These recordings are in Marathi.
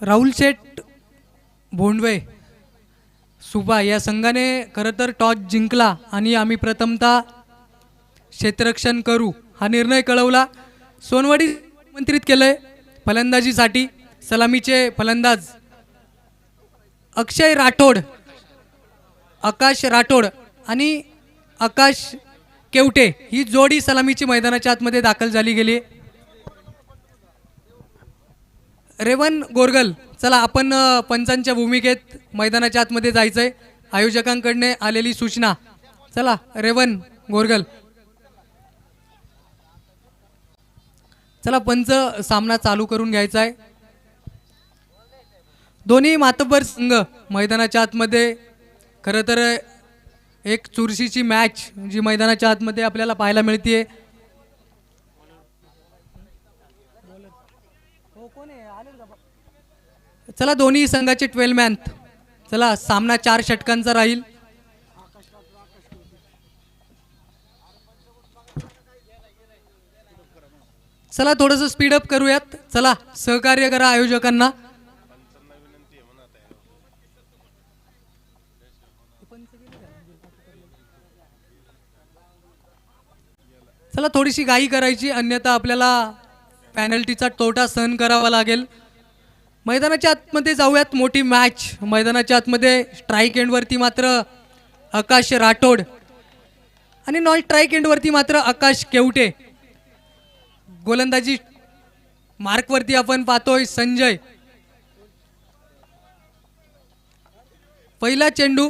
राहुल शेठ भोंडवे सुबा या संघाने खरं तर टॉस जिंकला आणि आम्ही प्रथमतः क्षेत्ररक्षण करू हा निर्णय कळवला. सोनवाडी आमंत्रित केलंय फलंदाजीसाठी. सलामीचे फलंदाज अक्षय राठोड, आकाश राठोड आणि आकाश केवटे ही जोडी सलामीची मैदानाच्या आतमध्ये दाखल झाली गेली. रेवन गोरगल, चला आपण पंचांच्या भूमिकेत मैदानाच्या आतमध्ये जायचंय. आयोजकांकडने आलेली सूचना. चला रेवन गोरगल. चला पंच सामना चालू करून घ्यायचा आहे. दोन्ही मातब्बर संघ मैदानाच्या आतमध्ये खरं तर एक चुरशीची मॅच जी मैदानाच्या आतमध्ये आपल्याला पाहायला मिळते. चला दोन्ही संघाचे 12 मॅन. चला सामना 4 षटकांचा राहील. चला थोडंसं स्पीडअप करूयात. चला सहकार्य करा आयोजकांना. चला थोडीशी घाई करायची, अन्यथा आपल्याला पॅनल्टीचा तोटा सहन करावा लागेल. मैदानाच्या आतमध्ये जाऊयात. मोठी मॅच मैदानाच्या आतमध्ये. स्ट्राईक एंडवरती मात्र आकाश राठोड आणि नॉन स्ट्राईक एंडवरती मात्र आकाश केवटे. गोलंदाजी मार्कवरती आपण पाहतोय संजय. पहिला चेंडू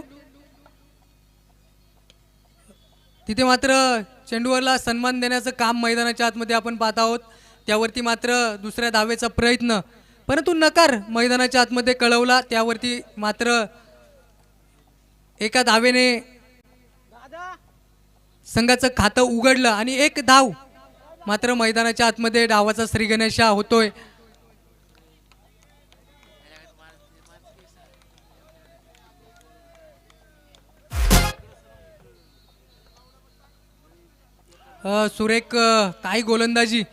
तिथे मात्र चेंडूवरला सन्मान देण्याचं काम मैदानाच्या आतमध्ये आपण पाहत आहोत. त्यावरती मात्र दुसऱ्या धावेचा प्रयत्न, परंतु नकार मैदानाच्या आतमध्ये कळवला. त्यावरती मात्र एका धावेने संघाचं खातं उघडलं आणि एक धाव मात्र मैदानाच्या आतमध्ये डावाचा श्रीगणेशा होतोय. सुरेख काय गोलंदाजी.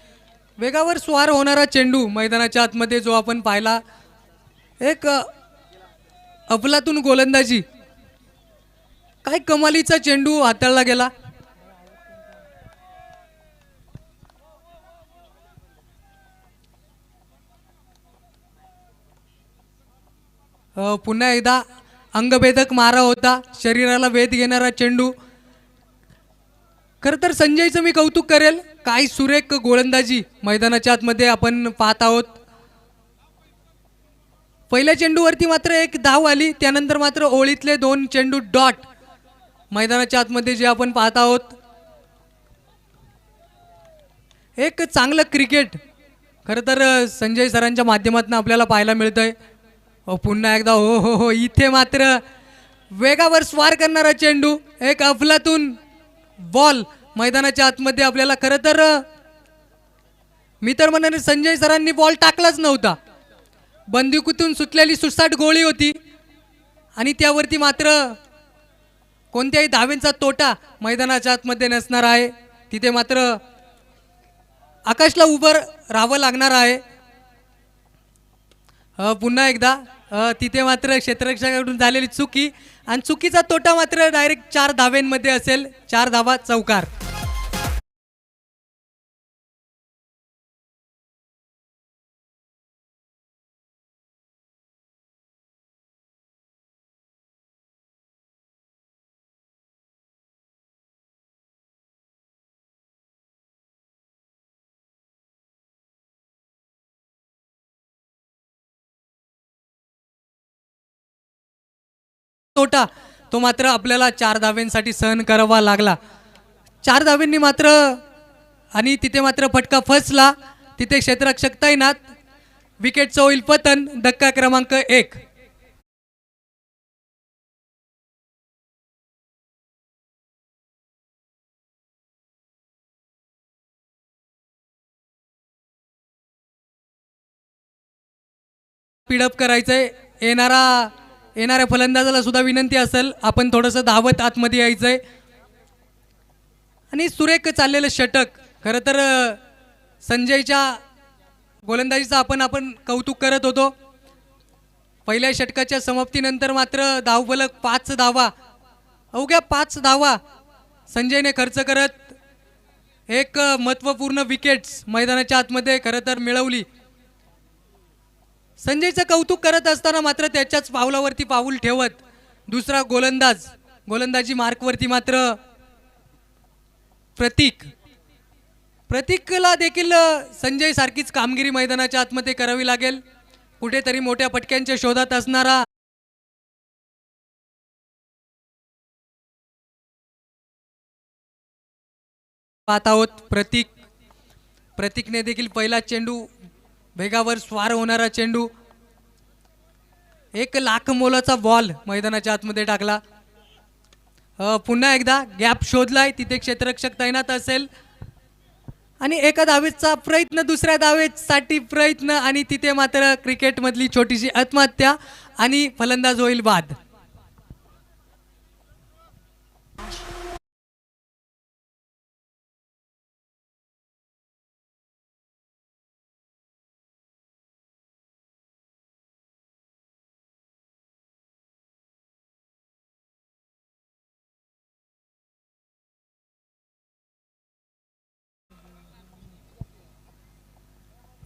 वेगावर स्वार होणारा चेंडू मैदानाच्या आतमध्ये जो आपण पाहिला. एक अफलातून गोलंदाजी. काय कमालीचा चेंडू हाताळला गेला. पुन्हा एकदा अंगभेदक मारा होता. शरीराला वेध घेणारा चेंडू. खरं तर संजयचं मी कौतुक करेल. काय सुरेख गोलंदाजी मैदानाच्या आतमध्ये आपण पाहत आहोत. पहिल्या चेंडूवरती मात्र एक धाव आली. त्यानंतर मात्र ओळीतले 2 चेंडू डॉट मैदानाच्या आतमध्ये जे आपण पाहत आहोत. एक चांगलं क्रिकेट खरं तर संजय सरांच्या माध्यमातून आपल्याला पाहायला मिळतंय. पुन्हा एकदा हो हो हो इथे मात्र वेगावर स्वार करणारा चेंडू. एक अफलातून बॉल मैदानाच्या आतमध्ये आपल्याला. खरं तर मी तर म्हणेन संजय सरांनी बॉल टाकलाच नव्हता. बंदुकीतून सुटलेली सुसाट गोळी होती आणि त्यावरती मात्र कोणत्याही धावेंचा तोटा मैदानाच्या आतमध्ये नसणार आहे. तिथे मात्र आकाशला उभं राहावं लागणार आहे. पुन्हा एकदा तिथे मात्र क्षेत्ररक्षकाकडून झालेली चुकी आणि चुकीचा तोटा मात्र डायरेक्ट 4 धावेंमध्ये असेल. 4 धावा चौकार. तोटा तो मात्र आपल्याला 4 धावेंसाठी सहन करावा लागला. 4 धावेंनी मात्र आणि तिथे मात्र फटका फसला. तिथे क्षेत्ररक्षक तैनात. विकेटचं होईल पतन. धक्का क्रमांक 1. स्पीडअप करायचंय. येणाऱ्या फलंदाजाला सुद्धा विनंती असेल आपण थोडंसं धावत आतमध्ये यायचंय. आणि सुरेख चाललेलं षटक. खरं तर संजयच्या गोलंदाजीचा आपण कौतुक करत होतो. पहिल्या षटकाच्या समाप्तीनंतर मात्र धावफलक 5 धावा, अवघ्या 5 धावा संजयने खर्च करत एक महत्त्वपूर्ण विकेट्स मैदानाच्या आतमध्ये खरं तर मिळवली. संजयचं कौतुक करत असताना मात्र त्याच्याच पावलावरती पाऊल ठेवत दुसरा गोलंदाजी मार्कवरती मात्र प्रतीकला देखील संजय सारखीच कामगिरी मैदानाच्या आतमध्ये करावी लागेल. कुठेतरी मोठ्या पटक्यांच्या शोधात असणारा पाहत आहोत. प्रतीकने देखील पहिला चेंडू वेगावर स्वार होणारा चेंडू 1 लाख मोलाचा बॉल मैदानाच्या आतमध्ये टाकला. पुन्हा एकदा गॅप शोधलाय, तिथे क्षेत्ररक्षक तैनात असेल आणि एका धावेचा प्रयत्न, दुसऱ्या धावेसाठी प्रयत्न आणि तिथे मात्र क्रिकेटमधली छोटीशी आत्महत्या आणि फलंदाज होईल बाद.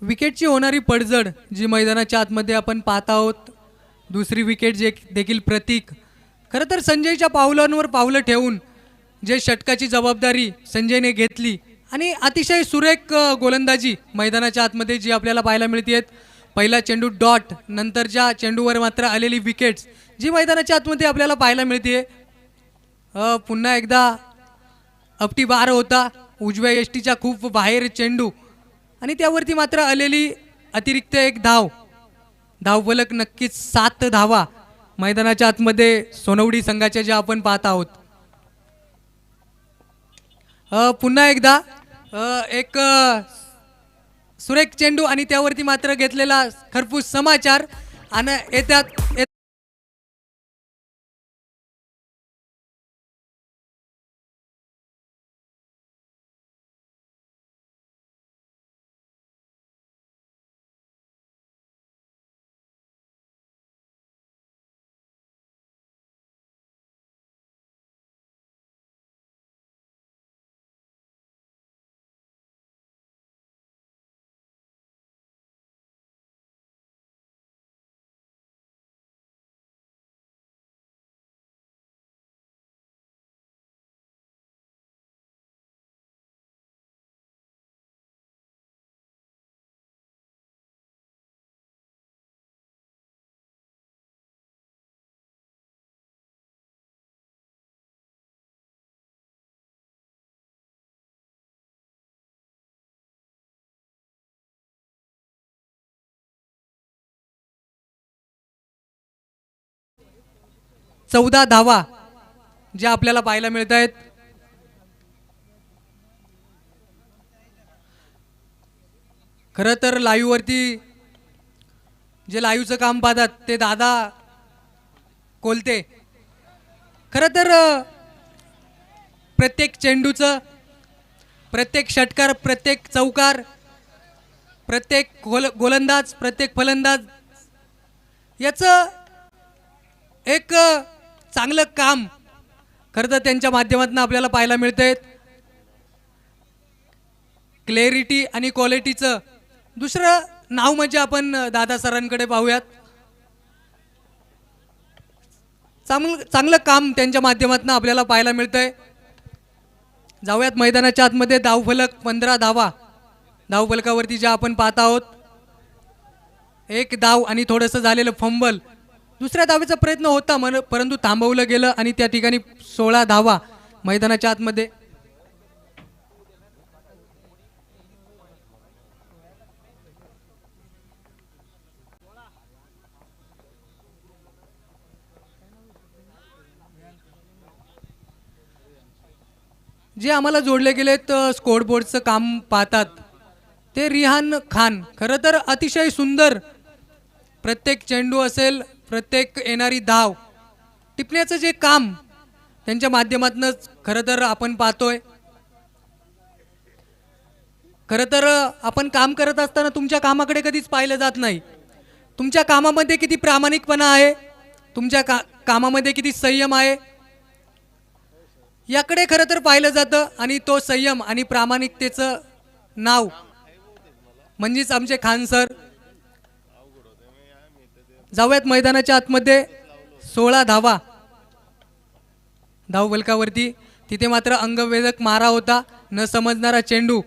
विकेटची होणारी पडझड जी मैदानाच्या आतमध्ये आपण पाहत आहोत, दुसरी विकेट जे देखील प्रतीक. खरं तर संजयच्या पावलांवर पावलं ठेवून जे षटकाची जबाबदारी संजयने घेतली आणि अतिशय सुरेख गोलंदाजी मैदानाच्या आतमध्ये जी आपल्याला पाहायला मिळते. पहिला चेंडू डॉट, नंतरच्या चेंडूवर मात्र आलेली विकेट्स जी मैदानाच्या आतमध्ये आपल्याला पाहायला मिळते. पुन्हा एकदा अपटी बार होता, उजव्या यष्टीच्या खूप बाहेर चेंडू आणि त्यावरती मात्र आलेली अतिरिक्त एक धावफलक नक्कीच 7 धावा मैदानाच्या आतमध्ये सोनवडी संघाच्या ज्या आपण पाहत आहोत. पुन्हा एकदा एक सुरेख चेंडू आणि त्यावरती मात्र घेतलेला खरपूस समाचार आणि येत्यात चौदा धावा ज्या आपल्याला पाहायला मिळत आहेत. खरं तर लाईव्हवरती जे लाईव्हचं काम पाहतात ते दादा कोलते. खरं तर प्रत्येक चेंडूचं, प्रत्येक षटकार, प्रत्येक चौकार, प्रत्येक गोलंदाज, प्रत्येक फलंदाज याचं एक चांगलं काम खरं तर त्यांच्या माध्यमातून आपल्याला पाहायला मिळतंय. क्लॅरिटी आणि क्वालिटीचं दुसरं नाव म्हणजे आपण दादा सरांकडे पाहूयात. चांगलं काम त्यांच्या माध्यमातून आपल्याला पाहायला मिळतंय. जाऊयात मैदानाच्या आतमध्ये. धावफलक 15 धावा धावफलकावरती ज्या आपण पाहत आहोत. 1 धाव आणि थोडंसं झालेलं फंबल. दुसऱ्या धावेचा प्रयत्न होता परंतु थांबवलं गेलं आणि त्या ठिकाणी 16 धावा मैदानाच्या आतमध्ये. जे आम्हाला जोडले गेलेत स्कोरबोर्डचं काम पाहतात ते रिहान खान. खरं तर अतिशय सुंदर प्रत्येक चेंडू असेल, प्रत्येक येणारी धाव टिपण्याचं जे काम त्यांच्या माध्यमातूनच खरं तर आपण पाहतोय. खरं तर आपण काम करत असताना तुमच्या कामाकडे कधीच पाहिलं जात नाही, तुमच्या कामामध्ये किती प्रामाणिकपणा आहे, तुमच्या कामामध्ये किती संयम आहे, याकडे खरं तर पाहिलं जातं. आणि तो संयम आणि प्रामाणिकतेचं नाव म्हणजेच आमचे खान सर. जाऊयात मैदानाच्या आतमध्ये. 16 धावा धावफलकावरती. तिथे मात्र अंगवेधक मारा होता, न समजणारा चेंडू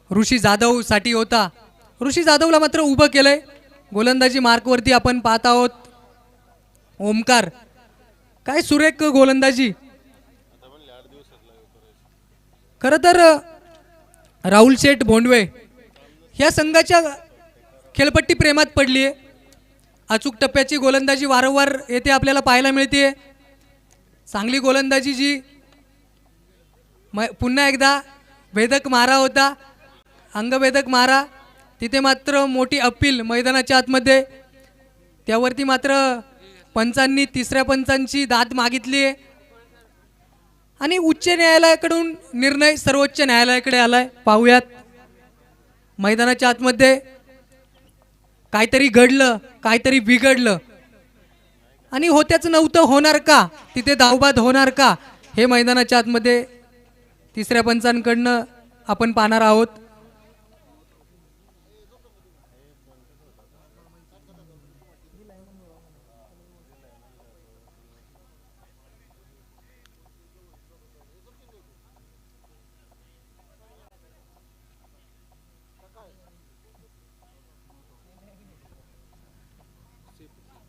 ऋषी जाधव साठी होता. ऋषी जाधवला मात्र उभं केलंय. गोलंदाजी मार्कवरती आपण पाहत आहोत ओमकार. काय सुरेख गोलंदाजी. खरं तर राहुल शेठ भोंडवे ह्या संघाच्या खेळपट्टी प्रेमात पडली आहे. अचूक टप्प्याची गोलंदाजी वारंवार येथे आपल्याला पाहायला मिळते. चांगली गोलंदाजी जी पुन्हा एकदा वेधक मारा होता, अंगवेधक मारा. तिथे मात्र मोठी अपील मैदानाच्या आतमध्ये. त्यावरती मात्र पंचांनी तिसऱ्या पंचांची दाद मागितली आहे आणि उच्च न्यायालयाकडून निर्णय सर्वोच्च न्यायालयाकडे आलाय. पाहूयात मैदानाच्या आतमध्ये. काहीतरी घडलं, काहीतरी बिघडलं आणि होत्याचं नव्हतं होणार का, तिथे धावबाद होणार का, हे मैदानाच्या आतमध्ये तिसऱ्या पंचांकडनं आपण पाहणार आहोत.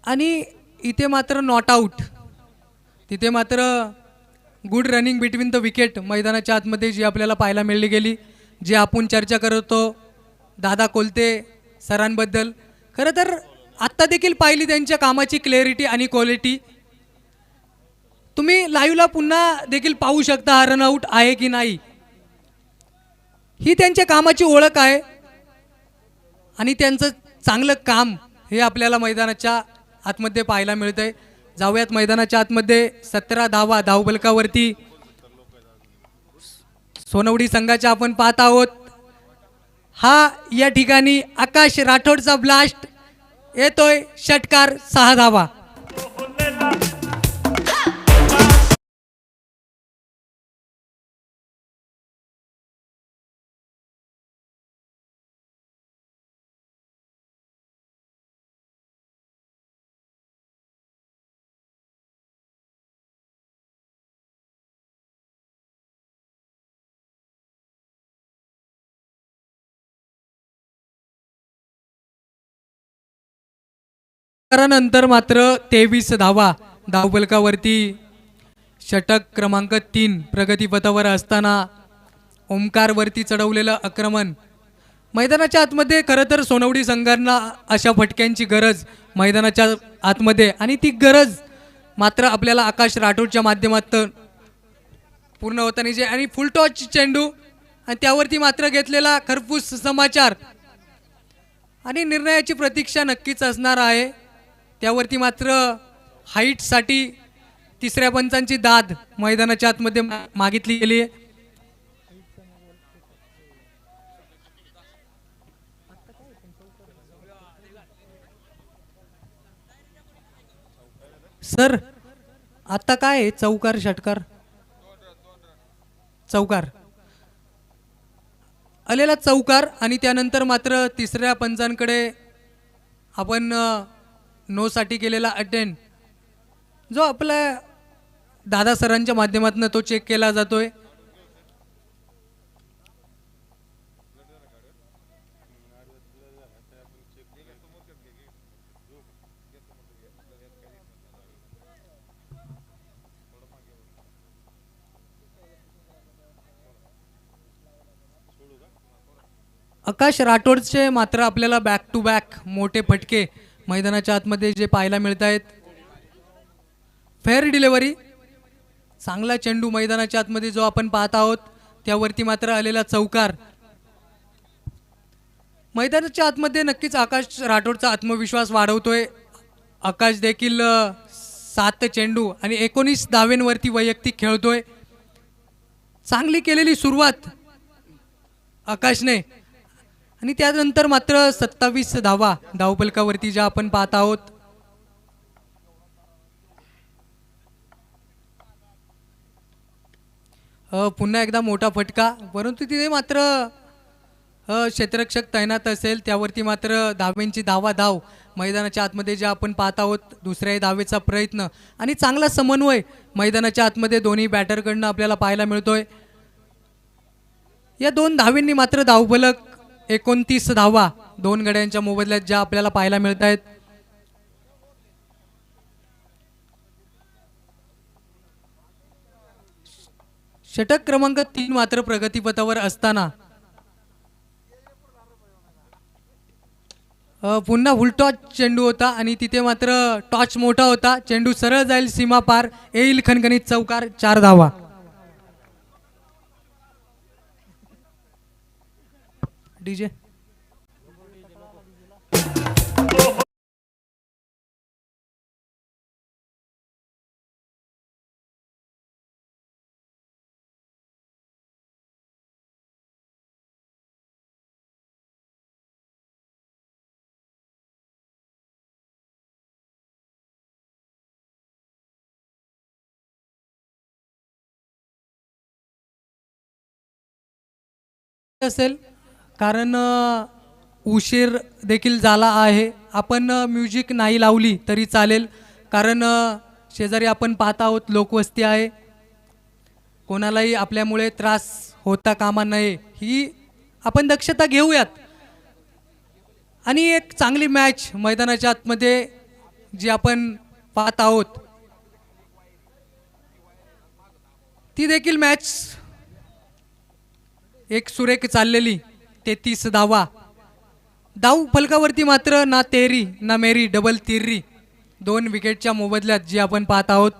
आणि इथे मात्र नॉट आउट. तिथे मात्र good running between the wicket मैदानाच्या आतमध्ये जी आपल्याला पाहायला मिळली गेली. जे आपण चर्चा करतो दादा कोलते सरांबद्दल. खरं तर आत्ता देखील पाहिली त्यांच्या कामाची क्लॅरिटी आणि क्वालिटी. तुम्ही लाईव्हला पुन्हा देखील पाहू शकता हा रनआउट आहे की नाही. ही त्यांच्या कामाची ओळख आहे आणि त्यांचं चांगलं काम हे आपल्याला मैदानाच्या आतमध्ये पाहायला मिळतंय. जाऊयात मैदानाच्या आतमध्ये. 17 धावा धावफलकावरती सोनवडी संघाच्या आपण पाहत आहोत. हा या ठिकाणी आकाश राठोडचा ब्लास्ट येतोय. षटकार 6 धावा. नंतर मात्र 23 धावा धावफलकावरती. षटक क्रमांक 3 प्रगतीपथावर असताना ओमकारवरती चढवलेलं आक्रमण. मैदानाच्या आतमध्ये खरं तर सोनवडी संघांना अशा फटक्यांची गरज मैदानाच्या आतमध्ये, आणि ती गरज मात्र आपल्याला आकाश राठोडच्या माध्यमातून पूर्ण होताना जे आणि फुल टॉच चेंडू आणि त्यावरती मात्र घेतलेला खरपूस समाचार आणि निर्णयाची प्रतीक्षा नक्कीच असणार आहे. त्यावरती मात्र हाईटसाठी तिसऱ्या पंचांची दाद मैदानाच्या आतमध्ये मागितली गेली आहे. सर आता काय आहे? चौकार षटकार चौकार आलेला चौकार. आणि त्यानंतर मात्र तिसऱ्या पंचांकडे आपण नो साठी केलेला अटेंड जो आपल्या दादा सरांच्या माध्यमातून तो चेक केला जातोय. आकाश राठोडचे मात्र आपल्याला बॅक टू बॅक मोठे फटके मैदानाच्या आतमध्ये जे पाहायला मिळत आहेत. फेअर डिलिव्हरी, चांगला चेंडू मैदानाच्या आतमध्ये जो आपण पाहत आहोत त्यावरती मात्र आलेला चौकार. मैदानाच्या आतमध्ये नक्कीच आकाश राठोडचा आत्मविश्वास वाढवतोय. आकाश देखील 7 चेंडू आणि 19 धावेंवरती वैयक्तिक खेळतोय. चांगली केलेली सुरुवात आकाशने आणि त्यानंतर मात्र 27 धावा धावफलकावरती ज्या आपण पाहत आहोत. पुन्हा एकदा मोठा फटका, परंतु तिथे मात्र क्षेत्ररक्षक तैनात असेल त्यावरती मात्र धावेंची धाव मैदानाच्या आतमध्ये जे आपण पाहत आहोत. दुसऱ्या धावेचा प्रयत्न आणि चांगला समन्वय मैदानाच्या आतमध्ये दोन्ही बॅटरकडनं आपल्याला पाहायला मिळतोय. या दोन धावेंनी मात्र धावफलक 29 धावा दोन गड्यांच्या मोबदल्यात ज्या आपल्याला पाहायला मिळत आहेत. षटक क्रमांक 3 मात्र प्रगतीपथावर असताना पुन्हा फुलटॉच चेंडू होता आणि तिथे मात्र टॉच मोठा होता. चेंडू सरळ जाईल सीमा पार, येईल खणखणीत चौकार, 4 धावा. डीजे असेल कारण उशीर देखील झाला आहे. आपण म्युझिक नाही लावली तरी चालेल कारण शेजारी आपण पाहत आहोत लोकवस्ती आहे. कोणालाही आपल्यामुळे त्रास होता कामा नये ही आपण दक्षता घेऊयात. आणि एक चांगली मॅच मैदानाच्या आतमध्ये जी आपण पाहत आहोत ती देखील मॅच एक सुरेख चाललेली. 33 धावा धाव फलकावरती मात्र ना तेरी ना मेरी, डबल तिर्री, 2 विकेटच्या मोबदल्यात जी आपण पाहत आहोत.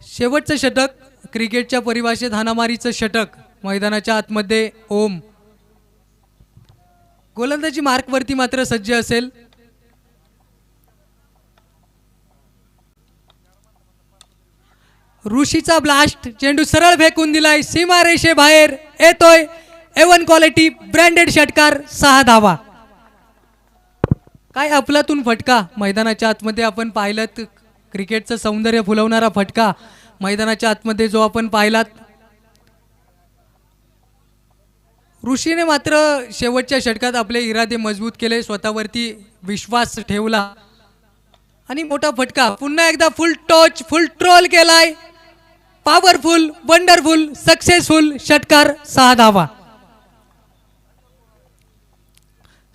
शेवटचं षटक क्रिकेटच्या परिभाषेत हाणामारीचं षटक मैदानाच्या आतमध्ये ओम गोलंदाजी मार्कवरती मात्र सज्ज असेल. ऋषीचा ब्लास्ट, चेंडू सरळ फेकून दिलाय, सीमा रेषे बाहेर येतोय. A1 क्वालिटी ब्रँडेड षटकार, 6 धावा. काय अफलातून फटका मैदानाच्या आतमध्ये आपण पाहिलं. क्रिकेटचं सौंदर्य फुलवणारा फटका मैदानाच्या आतमध्ये जो आपण पाहिलात. ऋषीने मात्र शेवटच्या षटकात आपले इरादे मजबूत केले, स्वतःवरती विश्वास ठेवला आणि मोठा फटका. पुन्हा एकदा फुल टॉच, फुल ट्रोल केलाय. पॉवरफुल, वंडरफुल, सक्सेसफुल षटकार, 6 धावा.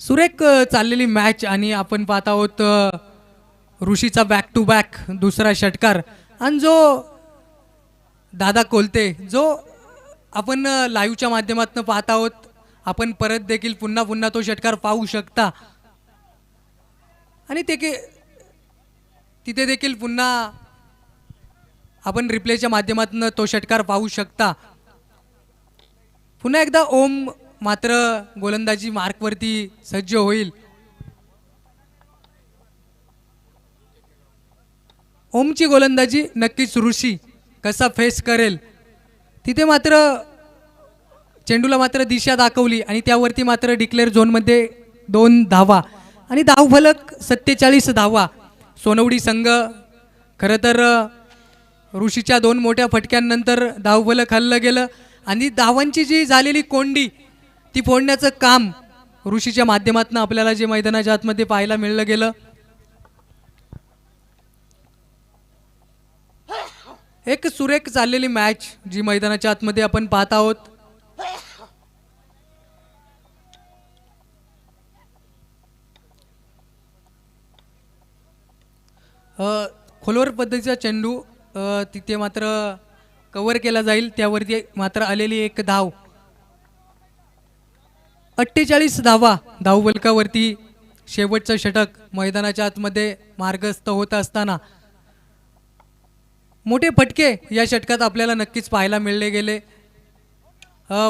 सुरेख चाललेली मॅच आणि आपण पाहत आहोत ऋषीचा बॅक टू बॅक दुसरा षटकार. आणि जो दादा कोलते जो आपण लाईव्हच्या माध्यमातून पाहत आहोत, आपण परत देखील पुन्हा तो षटकार पाहू शकता. आणि तिथे देखील पुन्हा आपण रिप्लेच्या माध्यमातून तो षटकार पाहू शकता. पुन्हा एकदा ओम मात्र गोलंदाजी मार्कवरती सज्ज होईल. ओमची गोलंदाजी नक्कीच ऋषी कसा फेस करेल. तिथे मात्र चेंडूला मात्र दिशा दाखवली आणि त्यावरती मात्र डिक्लेअर झोनमध्ये 2 धावा आणि धावफलक 47 धावा. सोनवडी संघ खरं तर ऋषीच्या 2 मोठ्या फटक्यांनंतर धावफलक हल्लं गेलं आणि धावांची जी झालेली कोंडी ती फोडण्याचं काम ऋषीच्या माध्यमातून आपल्याला जे मैदानाच्या आतमध्ये पाहायला मिळलं गेलं. एक सुरेख चाललेली मॅच जी मैदानाच्या आतमध्ये आपण पाहत आहोत. खोलवर पद्धतीचा चेंडू तिथे मात्र कव्हर केला जाईल, त्यावरती मात्र आलेली 1 धाव. 48 धावा धावफलकावरती शेवटचं षटक मैदानाच्या आतमध्ये मार्गस्थ होत असताना मोठे फटके या षटकात आपल्याला नक्कीच पाहायला मिळले गेले.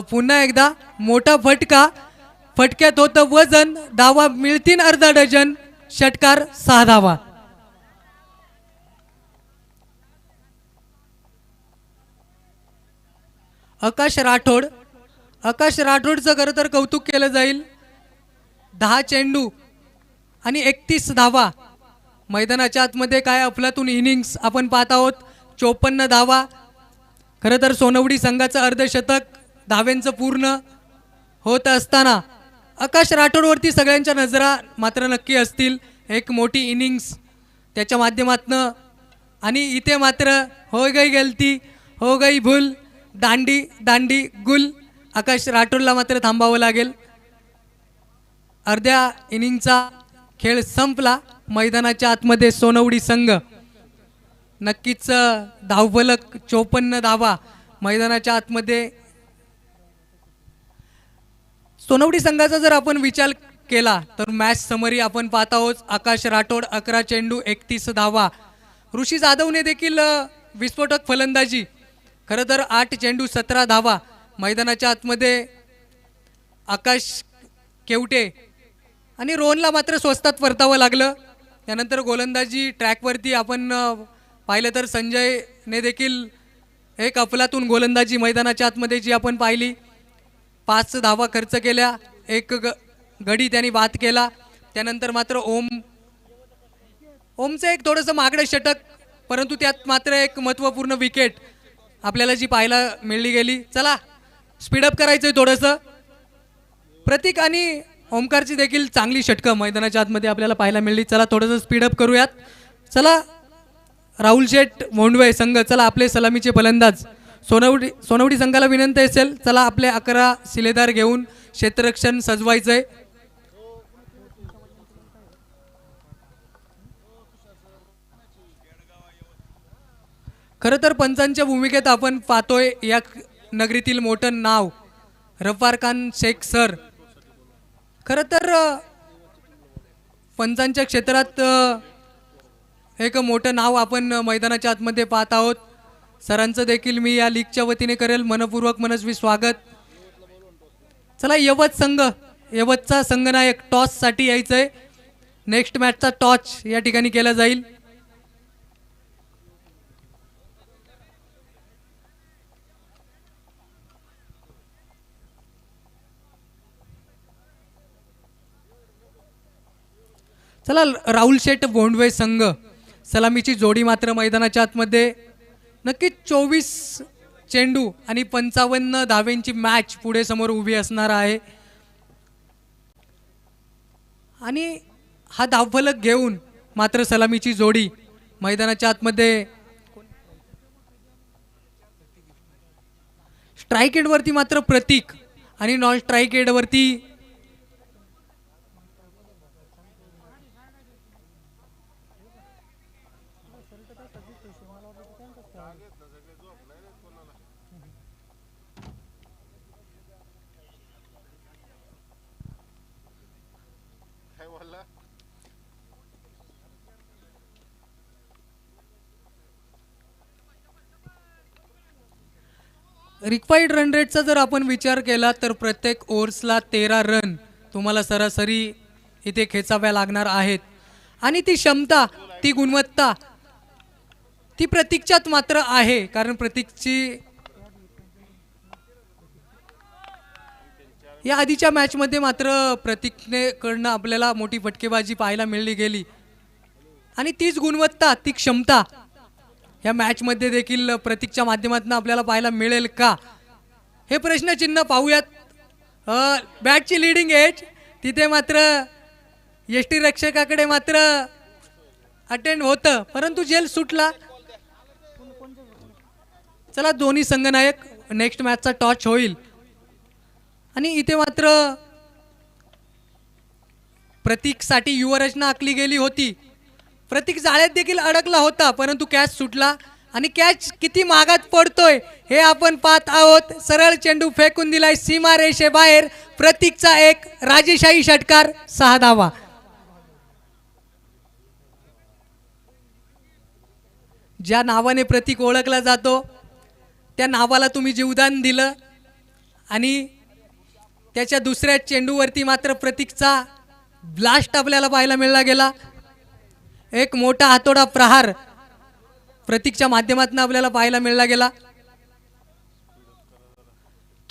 पुन्हा एकदा मोठा फटका, फटक्यात होतं वजन, धावा मिळतील अर्धा डझन, षटकार 6 धावा. आकाश राठोड. आकाश राठोडचं खरं तर कौतुक केलं जाईल. 10 चेंडू आणि 31 धावा. मैदानाच्या आतमध्ये काय अफलातून इनिंग्स आपण पाहत आहोत. 54 धावा. खरं तर सोनवडी संघाचं अर्धशतक धाव्यांचं पूर्ण होत असताना आकाश राठोडवरती सगळ्यांच्या नजरा मात्र नक्की असतील. एक मोठी इनिंग्स त्याच्या माध्यमातनं. आणि इथे मात्र हो गई गलती हो गई भूल, दांडी दांडी गुल. आकाश राठोडला मात्र थांबावं लागेल. अर्ध्या इनिंगचा खेळ संपला. मैदानाच्या आतमध्ये सोनवडी संघ नक्कीच धावफलक 54 धावा. मैदानाच्या आतमध्ये सोनवडी संघाचा जर आपण विचार केला तर मॅच समरी आपण पाहत आहोत. आकाश राठोड 11 चेंडू 31 धावा. ऋषी जाधवने देखील विस्फोटक फलंदाजी. खरं तर 8 चेंडू 17 धावा. मैदानाच्या आतमध्ये आकाश केवटे आणि रोहनला मात्र स्वस्तात परतावं लागलं. त्यानंतर गोलंदाजी ट्रॅकवरती आपण पाहिलं तर संजयने देखील एक अफलातून गोलंदाजी मैदानाच्या आतमध्ये जी आपण पाहिली. 5 धावा खर्च केल्या. एक गडी त्यांनी बाद केला. त्यानंतर मात्र ओमचं एक थोडंसं मागडं षटक, परंतु त्यात मात्र एक महत्त्वपूर्ण विकेट आपल्याला जी पाहायला मिळली गेली. चला स्पीडअप करायचं आहे थोडंसं. प्रतीक आणि ओमकारची देखील चांगली षटकं मैदानाच्या आतमध्ये आपल्याला पाहायला मिळली. चला थोडंसं स्पीडअप करूयात. चला राहुल शेठ मोंडवे संघ, चला आपले सलामीचे फलंदाज. सोनवडी संघाला विनंती असेल, चला आपले 11 शिलेदार घेऊन क्षेत्ररक्षण सजवायचंय. खरं तर पंचांच्या भूमिकेत आपण पाहतोय या नगरीतील मोठं नाव रफार खान शेख सर. खरं तर पंचांच्या क्षेत्रात एक मोठं नाव आपण मैदानाच्या आतमध्ये पाहत आहोत. सरांचं देखील मी या लीगच्या वतीने करेल मनपूर्वक मनस्वी स्वागत. चला यवत संघ, यवतचा संघनायक टॉससाठी यायचंय. नेक्स्ट मॅचचा टॉच या ठिकाणी केला जाईल. चला राहुल शेठ बोंडवे संघ, सलामीची जोडी मात्र मैदानाच्या आतमध्ये. नक्कीच 24 चेंडू आणि 55 धाव्यांची मॅच पुढे समोर उभी असणार आहे. आणि हा धावफलक घेऊन मात्र सलामीची जोडी मैदानाच्या आतमध्ये. स्ट्राईक एंडवरती मात्र प्रतीक आणि नॉन स्ट्राईक एंडवरती रिक्वायर्ड रन रेटचा जर आपण विचार केला तर प्रत्येक ओव्हर्सला 13 रन तुम्हाला सरासरी इथे खेचाव्या लागणार आहेत. आणि ती क्षमता, ती गुणवत्ता, ती प्रतीकच्यात मात्र आहे. कारण प्रतीकची या आधीच्या मॅचमध्ये मात्र प्रतीकने कडनं आपल्याला मोठी फटकेबाजी पाहायला मिळली गेली. आणि तीच गुणवत्ता, ती क्षमता या मॅचमध्ये देखील प्रतीकच्या माध्यमातून आपल्याला पाहायला मिळेल का, हे प्रश्नचिन्ह पाहूयात. बॅटची लीडिंग एज तिथे मात्र यष्टीरक्षकाकडे मात्र अटेंड होतं, परंतु जेल सुटला. चला दोन्ही संघनायक, नेक्स्ट मॅचचा टॉच होईल. आणि इथे मात्र प्रतीकसाठी युवरचना आखली गेली होती. प्रतीक जाळ्यात देखील अडकला होता, परंतु कॅच सुटला. आणि कॅच किती मागात पडतोय हे आपण पाहत आहोत. सरळ चेंडू फेकून दिलाय सीमा रेषेबाहेर. प्रतीकचा एक राजेशाही षटकार, 6 धावा. ज्या नावाने प्रतीक ओळखला जातो त्या नावाला तुम्ही जीवदान दिलं. आणि त्याच्या दुसऱ्या चेंडूवरती मात्र प्रतीकचा ब्लास्ट आपल्याला पाहायला मिळला गेला. एक मोठा हातोडा प्रहार प्रतीकच्या माध्यमातून आपल्याला पाहायला मिळला गेला.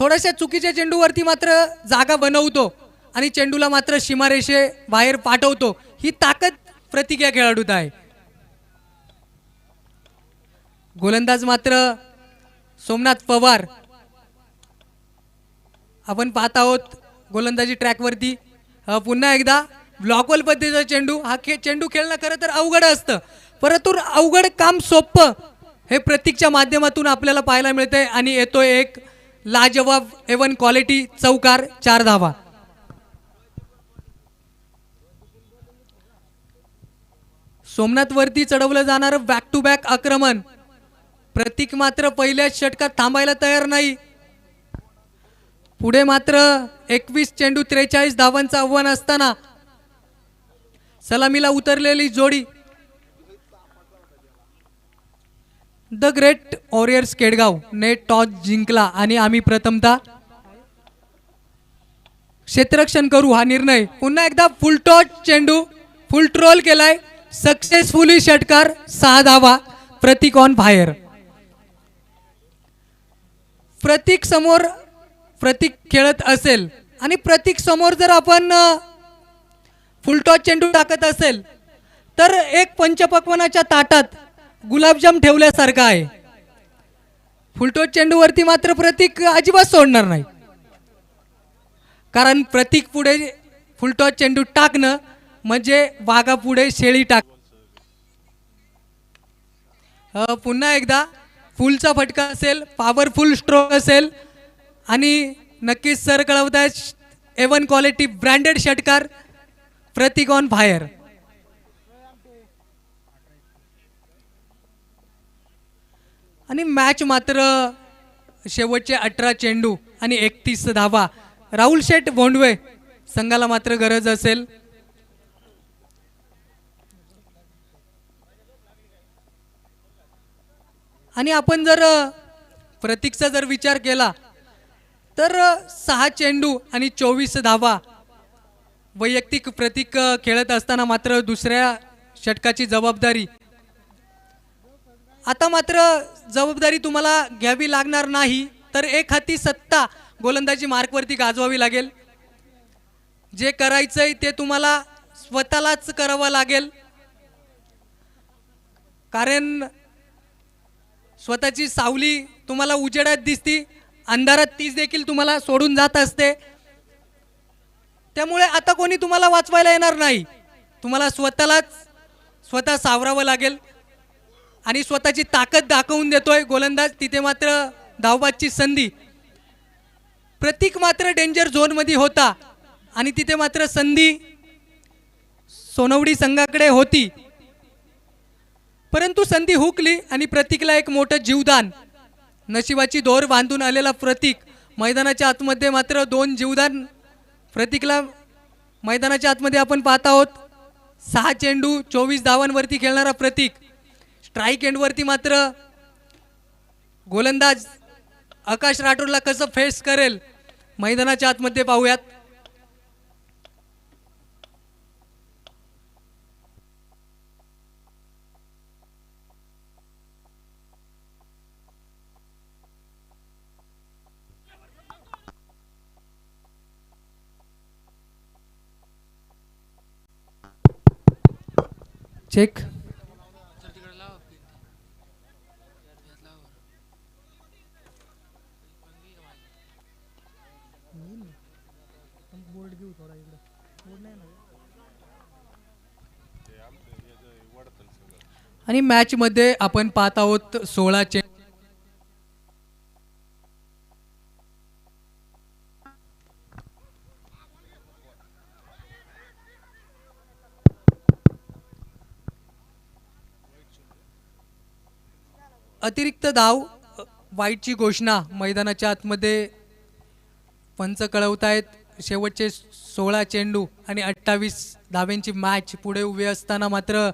थोड्याशा चुकीच्या चेंडूवरती मात्र जागा बनवतो आणि चेंडूला मात्र सीमारेषे बाहेर पाठवतो. ही ताकद प्रतीक या खेळाडूत आहे. गोलंदाज मात्र सोमनाथ पवार. आपण पाहत आहोत गोलंदाजी ट्रॅकवरती. पुन्हा एकदा ब्लॉकवॉल पद्धतीचा चेंडू. हा चेंडू खेळणं खरं तर अवघड असतं, परंतु अवघड काम सोपं हे प्रतीकच्या माध्यमातून आपल्याला पाहायला मिळतंय. आणि येतोय एक लाजवाब A1 क्वालिटी चौकार, 4 धावा. सोमनाथ वरती चढवलं जाणारं बॅक टू बॅक आक्रमण. प्रतीक मात्र पहिल्याच षटकात थांबायला तयार नाही. पुढे मात्र 21 चेंडू 43 धावांचं आव्हान असताना सलामीला उतरलेली जोडी द ग्रेट वॉरियर्स केडगाव ने टॉस जिंकला आणि आम्ही प्रथमतः क्षेत्ररक्षण करू हा निर्णय. पुन्हा एकदा फुल टॉस चेंडू, फुल ट्रोल केलाय, सक्सेसफुली षटकार, 6 धावा. प्रतीक ऑन फायर. प्रतीक खेळत असेल आणि प्रतीक समोर जर आपण फुलटॉस चेंडू टाकत असेल तर एक पंचपक्वानाच्या ताटात गुलाबजाम ठेवल्यासारखा आहे. फुलटॉस चेंडूवरती मात्र प्रतीक अजिबात सोडणार नाही, कारण प्रतीक पुढे फुलटॉस चेंडू टाकणं म्हणजे वाघा पुढे शेळी टाक. पुन्हा एकदा फुलचा फटका असेल, पॉवरफुल स्ट्रोक असेल आणि नक्कीच सर कळवताय A1 क्वालिटी ब्रँडेड षटकार. प्रतीक ऑन फायर. आणि मॅच मात्र शेवटचे 18 चेंडू आणि 31 धावा. राहुल शेठ भोंडवे संघाला मात्र गरज असेल. आणि आपण जर प्रतीकचा जर विचार केला तर 6 चेंडू आणि 24 धावा वैयक्तिक प्रतीक खेळत असताना मात्र दुसऱ्या षटकाची जबाबदारी. आता मात्र जबाबदारी तुम्हाला घ्यावी लागणार नाही, तर एक हाती सत्ता गोलंदाजी मार्कवरती गाजवावी लागेल. जे करायचंय ते तुम्हाला स्वतःलाच करावं लागेल, कारण स्वतःची सावली तुम्हाला उजेडात दिसती, अंधारात तीच देखील तुम्हाला सोडून जात असते. त्यामुळे आता कोणी तुम्हाला वाचवायला येणार नाही. तुम्हाला स्वतः सावरावं लागेल. आणि स्वतःची ताकद दाखवून देतोय गोलंदाज. तिथे मात्र धावबादची संधी. प्रतीक मात्र डेंजर झोन मध्ये होता आणि तिथे मात्र संधी सोनवडी संघाकडे होती, परंतु संधी हुकली आणि प्रतीकला एक मोठं जीवदान. नशिबाची दोर बांधून आलेला प्रतीक मैदानाच्या आतमध्ये मात्र 2 जीवदान प्रतीकला मैदानाच्या आतमध्ये आपण पाहत आहोत. 6 चेंडू 24 धावांवरती खेळणारा प्रतीक. स्ट्राईक एंडवरती मात्र गोलंदाज आकाश राठोडला कसं फेस करेल मैदानाच्या आतमध्ये पाहूयात. चेक. आणि मॅच मध्ये आपण पाहत आहोत 16 चेंडू अतिरिक्त धाव वाईटची घोषणा मैदानाच्या आतमध्ये पंच कळवतायत. शेवटचे 16 चेंडू आणि 28 धाव्यांची मॅच पुढे उभी असताना मात्र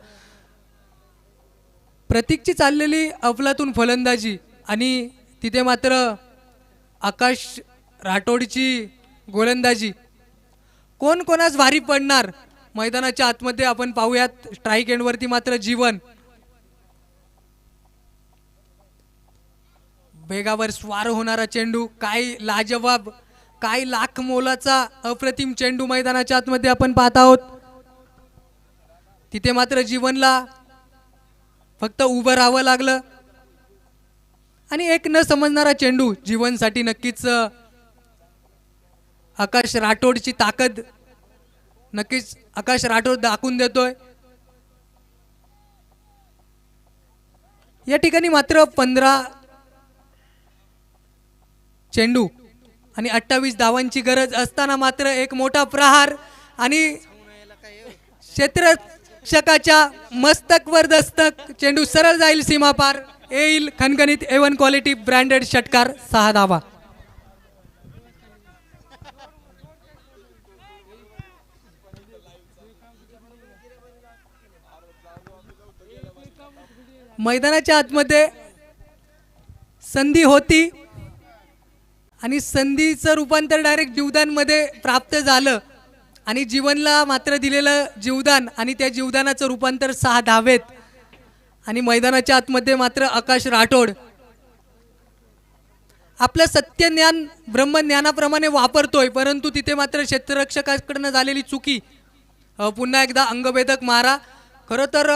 प्रतीकची चाललेली अफलातून फलंदाजी आणि तिथे मात्र आकाश राठोडची गोलंदाजी. कोण कोणास भारी पडणार मैदानाच्या आतमध्ये आपण पाहूयात. स्ट्राईक एंडवरती मात्र जीवन. वेगावर स्वार होणारा चेंडू, काय लाजवाब, काय लाख मोलाचा अप्रतिम चेंडू मैदानाच्या आतमध्ये आपण पाहत आहोत. तिथे मात्र जीवनला फक्त उभं राहावं लागलं आणि एक न समजणारा चेंडू जीवनसाठी नक्कीच आकाश राठोडची ताकद नक्कीच आकाश राठोड दाखवून देतोय. या ठिकाणी मात्र 15 चेंडू आणि 28 धावांची गरज असताना मात्र एक मोठा प्रहार आणि क्षेत्ररक्षकाच्या मस्तकवर दस्तक, चेंडू सरळ जाईल सीमापार, येईल खणखणीत A1 क्वालिटी ब्रँडेड षटकार, 6 धावा. मैदानाच्या आतमध्ये संधी होती आणि संधीचं रूपांतर डायरेक्ट जीवदानमध्ये प्राप्त झालं आणि जीवनला मात्र दिलेलं जीवदान आणि त्या जीवदानाचं रूपांतर 6 धावेत. आणि मैदानाच्या आतमध्ये मात्र आकाश राठोड आपलं सत्यज्ञान ब्रह्मज्ञानाप्रमाणे वापरतोय, परंतु तिथे मात्र क्षेत्ररक्षकाकडनं झालेली चुकी. पुन्हा एकदा अंगभेदक मारा. खरं तर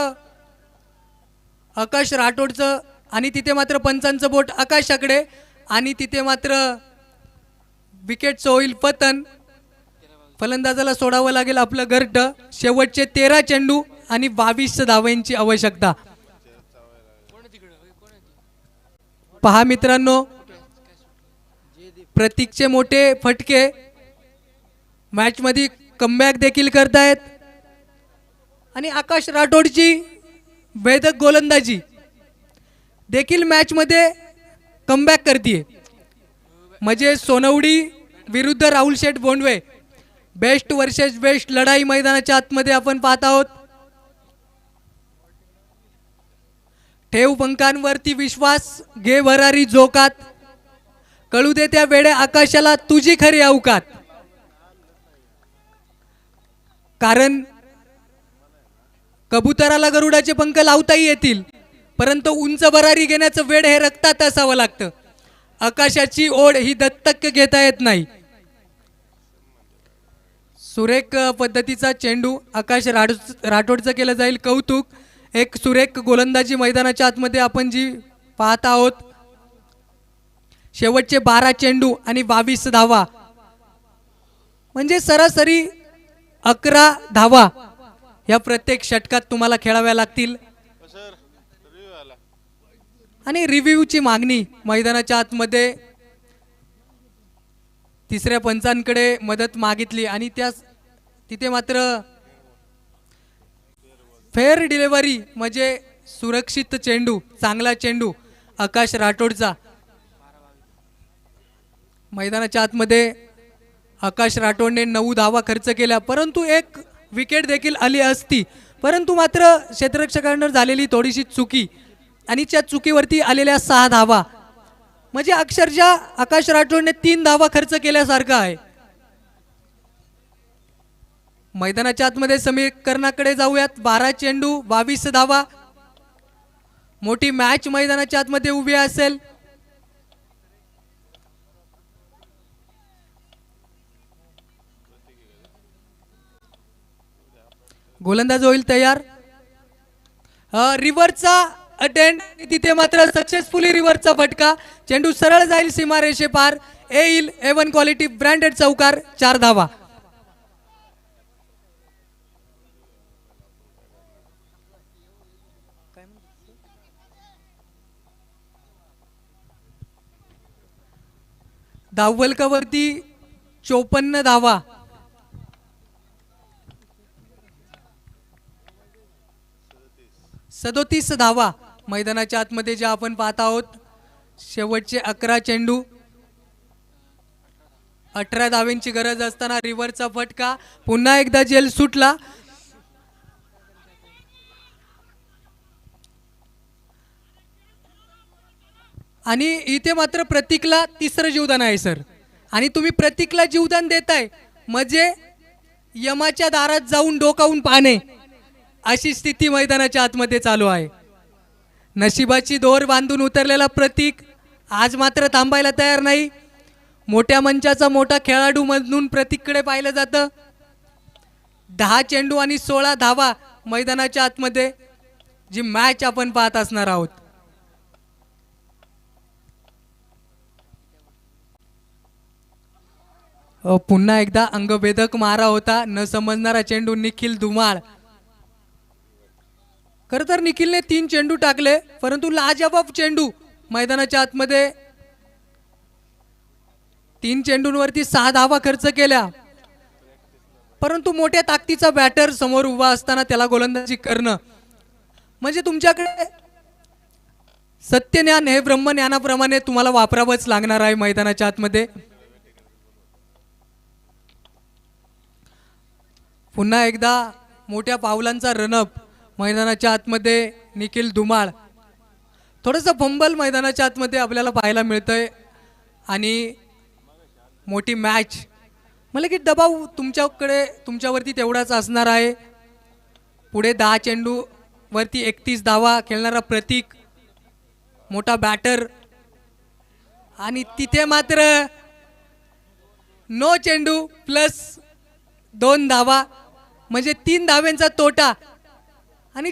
आकाश राठोडचं आणि तिथे मात्र पंचांचं बोट आकाशाकडे आणि तिथे मात्र विकेटचं होईल पतन. फलंदाजाला सोडावं लागेल आपलं घरट. शेवटचे 13 चेंडू आणि 22 धावांची आवश्यकता. पहा मित्रांनो, प्रतीकचे मोठे फटके मॅच मध्ये कमबॅक देखील करतायत आणि आकाश राठोडची वेदक गोलंदाजी देखील मॅच मध्ये कमबॅक करते. म्हणजे सोनवडी विरुद्ध राहुल शेठ बोंडवे, बेस्ट वर्सेस बेस्ट लढाई मैदानाच्या आतमध्ये आपण पाहत आहोत. ठेव पंखांवरती विश्वास, घे भरारी जोकात, कळू दे त्या वेड्या आकाशाला तुझी खरी अवकात. कारण कबुतराला गरुडाचे पंख लावताही येतील, परंतु उंच भरारी घेण्याचं वेड हे रक्तात असावं लागतं. आकाशाची ओढ ही दत्तक घेता येत नाही. सुरेख पद्धतीचा चेंडू आकाश राठोडचं केलं जाईल कौतुक. एक सुरेख गोलंदाजी मैदानाच्या आतमध्ये आपण जी पाहत आहोत. शेवटचे 12 चेंडू आणि 22 धावा, म्हणजे सरासरी 11 धावा या प्रत्येक षटकात तुम्हाला खेळाव्या लागतील. आणि रिव्ह्यूची मागणी मैदानाच्या आतमध्ये तिसऱ्या पंचांकडे मदत मागितली आणि तिथे मात्र फेअर डिलिव्हरी म्हणजे सुरक्षित चेंडू, चांगला चेंडू आकाश राठोडचा. मैदानाच्या आतमध्ये आकाश राठोडने 9 धावा खर्च केल्या, परंतु एक विकेट देखील आली असती, परंतु मात्र क्षेत्ररक्षकांवर झालेली थोडीशी चुकी आणि त्या चुकीवरती आलेल्या 6 धावा, म्हणजे अक्षरशः आकाश राठोडने 3 धावा खर्च केल्यासारखं आहे. मैदानाच्या आतमध्ये समीकरणाकडे जाऊयात. 12 चेंडू 22 धावा, मोठी मॅच मैदानाच्या आतमध्ये उभी असेल. गोलंदाज होईल तयार. रिव्हरचा अटेंड, तिथे मात्र सक्सेसफुली रिव्हरचा फटका, चेंडू सरळ जाईल सीमारेषे पार, येईल A1 क्वालिटी ब्रँडेड चौकार, 4 धावा. धावफलकावरती 54 धावा. सदोतीस धावा मैदानाच्या आतमध्ये ज्या आपण पाहत आहोत. शेवटचे 11 चेंडू 18 धावांची गरज असताना रिव्हरचा फटका, पुन्हा एकदा जेल सुटला. आणि इथे मात्र प्रतीकला तिसरं जीवदान आहे सर, आणि तुम्ही प्रतीकला जीवदान देताय म्हणजे यमाच्या दारात जाऊन डोकावून पाहणे अशी स्थिती मैदानाच्या आतमध्ये चालू आहे. नशिबाची दोर बांधून उतरलेला प्रतीक आज मात्र थांबायला तयार नाही. मोठ्या मंचाचा मोठा खेळाडू म्हणून प्रतीककडे पाहिलं जातं. 10 चेंडू आणि 16 धावा मैदानाच्या आतमध्ये जी मॅच आपण पाहत असणार आहोत. पुन्हा एकदा अंगभेदक मारा होता. न समजणारा चेंडू निखिल धुमाळ. खरं तर निखिलने 3 चेंडू टाकले, परंतु लाजवाब चेंडू मैदानाच्या आतमध्ये. 3 चेंडूंवरती 6 धावा खर्च केल्या, परंतु मोठ्या ताकदीचा बॅटर समोर उभा असताना त्याला गोलंदाजी करणं म्हणजे तुमच्याकडे सत्यज्ञान हे ब्रह्मज्ञानाप्रमाणे तुम्हाला वापरावंच लागणार आहे मैदानाच्या आतमध्ये. पुन्हा एकदा मोठ्या पावलांचा रनअप मैदानाच्या आतमध्ये निखिल धुमाळ. थोडंसं फंबल मैदानाच्या आतमध्ये आपल्याला पाहायला मिळतंय आणि मोठी मॅच मला की दबाव तुमच्यावरती तेवढाच असणार आहे. पुढे 10 चेंडू वरती 31 धावा खेळणारा प्रतीक, मोठा बॅटर, आणि तिथे मात्र 9 चेंडू प्लस 2 धावा म्हणजे 3 धाव्यांचा तोटा, आणि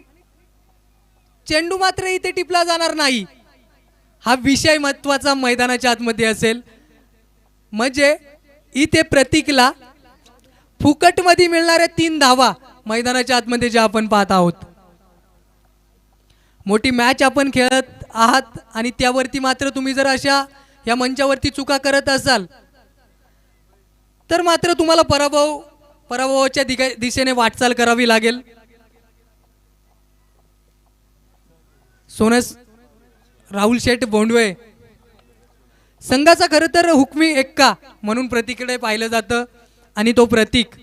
चेंडू मात्र इथे टिपला जाणार नाही. हा विषय महत्त्वाचा मैदानाच्या आतमध्ये असेल. म्हणजे इथे प्रतीकला फुकटमध्ये मिळणाऱ्या 3 धावा मैदानाच्या आतमध्ये ज्या आपण पाहत आहोत. मोठी मॅच आपण खेळत आहात आणि त्यावरती मात्र तुम्ही जर अशा या मंचावरती चुका करत असाल तर मात्र तुम्हाला पराभवाच्या दिशेने वाटचाल करावी लागेल. सोनस राहुल शेठ बोंडवे संघाचा खरं तर हुकमी एक्का म्हणून प्रतीकडे पाहिलं जातं आणि तो प्रतीक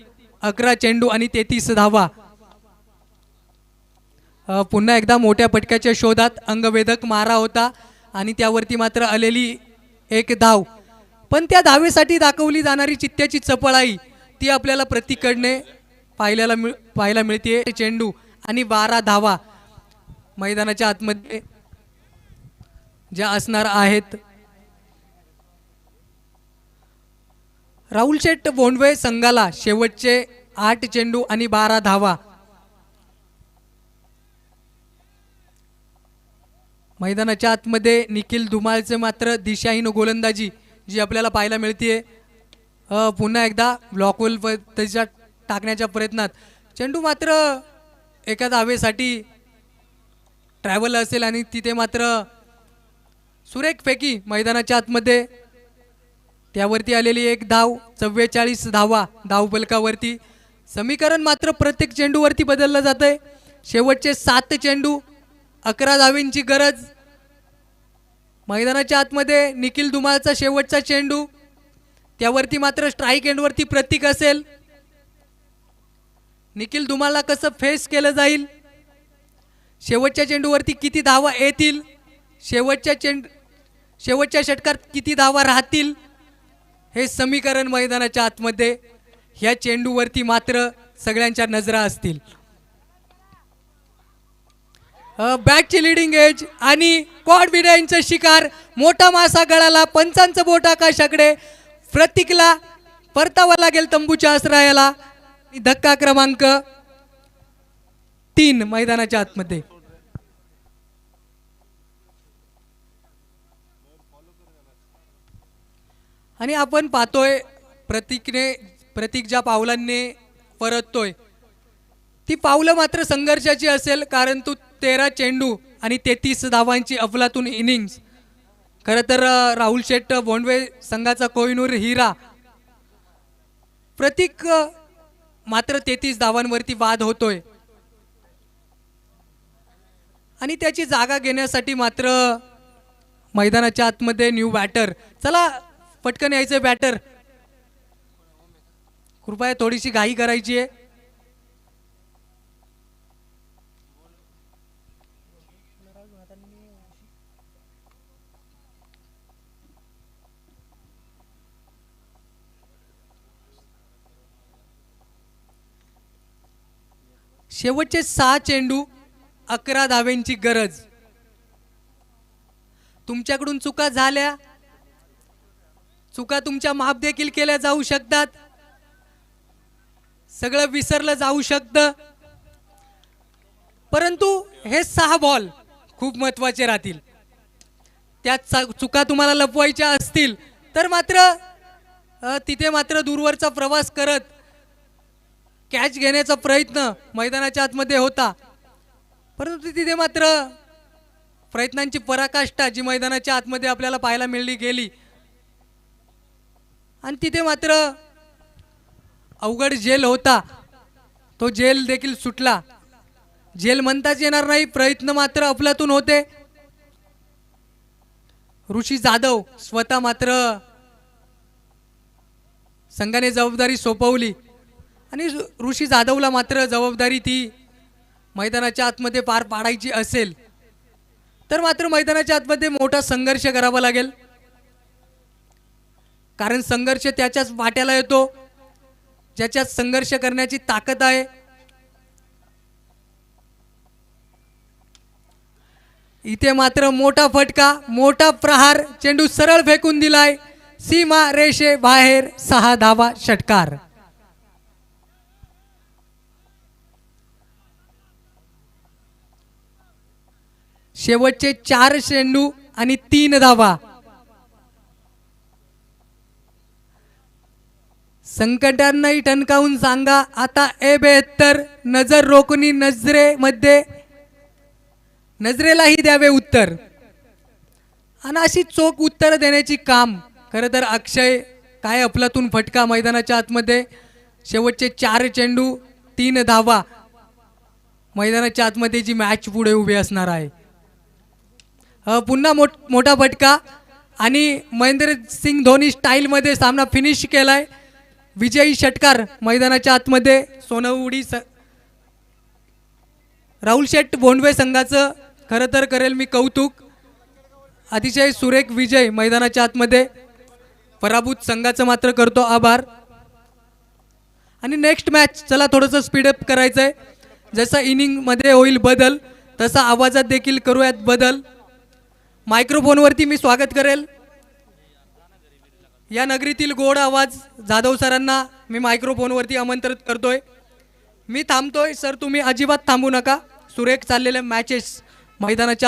11 चेंडू आणि 33 धावा. पुन्हा एकदा मोठ्या पटक्याच्या शोधात अंगवेधक मारा होता आणि त्यावरती मात्र आलेली 1 धाव, पण त्या धावेसाठी दाखवली जाणारी चित्त्याची चपळाई ती आपल्याला प्रतीकडने पाहायला मिळते. चेंडू आणि 12 धावा मैदानाच्या आतमध्ये ज्या असणार आहेत. राहुल शेठ बोंडवे संघाला शेवटचे 8 चेंडू आणि 12 धावा. मैदानाच्या आतमध्ये निखिल धुमाळचे मात्र दिशाहीन गोलंदाजी जी आपल्याला पाहायला मिळते. पुन्हा एकदा ब्लॉकहोल त्याच्या टाकण्याच्या प्रयत्नात चेंडू मात्र एका धावेसाठी ट्रॅव्हल असेल आणि तिथे मात्र सुरेख फेकी मैदानाच्या आतमध्ये. त्यावरती आलेली 1 धाव, 44 धावा धावफलकावरती. समीकरण मात्र प्रत्येक चेंडूवरती बदललं जातंय. शेवटचे 7 चेंडू 11 धावींची गरज. मैदानाच्या आतमध्ये निखिल धुमाळचा शेवटचा चेंडू, त्यावरती मात्र स्ट्राईक एंडवरती प्रतीक असेल. निखिल धुमाळला कसं फेस केलं जाईल, शेवटच्या चेंडूवरती किती धावा येतील, शेवटच्या षटकात किती धावा राहतील, हे समीकरण मैदानाच्या आतमध्ये ह्या चेंडूवरती मात्र सगळ्यांच्या नजरा असतील. बॅटची लिडिंग एज आणि कॉन्फिडन्सचा शिकार. मोठा मासा गळाला, पंचांचं बोट आकाशाकडे. प्रतीकला परतावा लागेल तंबूच्या आश्रयाला. धक्का क्रमांक 3 मैदानाच्या आतमध्ये. आणि आपण पाहतोय प्रतीक ज्या पावलांनी परततोय ती पावलं मात्र संघर्षाची असेल, कारण तो 13 चेंडू आणि 33 धावांची अफलातून इनिंग्स. खरं तर राहुल शेठ बोंडवे संघाचा कोहिनूर हिरा. प्रतीक मात्र 33 धावांवरती बाद होतोय आणि त्याची जागा घेण्यासाठी मात्र मैदानाच्या आतमध्ये न्यू बॅटर. चला पटकन यायचं बॅटर, कृपया थोडीशी घाई करायची आहे. शेवटचे 6 चेंडू 11 धावेंची गरज. तुमच्याकडून चुका झाल्या, चुका तुमच्या माफ देखील केल्या जाऊ शकतात, सगळं विसरलं जाऊ शकतं, परंतु हे 6 बॉल खूप महत्त्वाचे राहतील. त्या चुका तुम्हाला लपवायच्या असतील तर मात्र तिथे मात्र दूरवरचा प्रवास करत कॅच घेण्याचा प्रयत्न मैदानाच्या आतमध्ये होता, परंतु तिथे मात्र प्रयत्नांची पराकाष्ठा जी मैदानाच्या आतमध्ये आपल्याला पाहायला मिळली गेली आणि तिथे मात्र अवघड झेल होता, तो झेल देखील सुटला. झेल म्हणताच येणार नाही, प्रयत्न मात्र अफलातून होते. ऋषी जाधव स्वतः मात्र संघाने जबाबदारी सोपवली आणि ऋषी जाधवला मात्र जबाबदारी ती मैदानाच्या आतमध्ये पार पाडायची असेल तर मात्र मैदानाच्या आतमध्ये मोठा संघर्ष करावा लागेल, कारण संघर्ष त्याच्याच वाट्याला येतो ज्याच्यात संघर्ष करण्याची ताकद आहे. इथे मात्र मोठा फटका, मोठा प्रहार, चेंडू सरळ फेकून दिलाय, सीमा रेषे बाहेर, 6 धावा, षटकार. शेवटचे 4 चेंडू आणि 3 धावा. संकटांनाही ठणकावून सांगा आता ए 72, नजर रोखणी नजरेमध्ये, नजरेलाही द्यावे उत्तर. आणि अशी चोख उत्तर देण्याची काम खरं तर अक्षय, काय अफलातून फटका मैदानाच्या आतमध्ये, शेवटचे 4 चेंडू 3 धावा, मैदानाच्या आतमध्ये जी मॅच पुढे उभी असणार आहे. पुन्हा मोठा फटका आणि महेंद्रसिंग धोनी स्टाईलमध्ये सामना फिनिश केलाय. विजयी षटकार मैदानाच्या आतमध्ये सोनवडी राहुल शेठ भोंडवे संघाचं खरं तर करेल मी कौतुक. अतिशय सुरेख विजय मैदानाच्या आतमध्ये, पराभूत संघाचं मात्र करतो आभार. आणि नेक्स्ट मॅच चला थोडंसं स्पीडअप करायचं आहे. जसं इनिंगमध्ये होईल बदल तसा आवाजात देखील करूयात बदल. मायक्रोफोनवरती मी स्वागत करेल या नगरीतील गोड आवाज जाधव सरांना मी मायक्रोफोनवरती आमंत्रित करतोय. मी थांबतोय सर, तुम्ही अजिबात थांबू नका. सुरेख चाललेले मॅचेस मैदानाच्या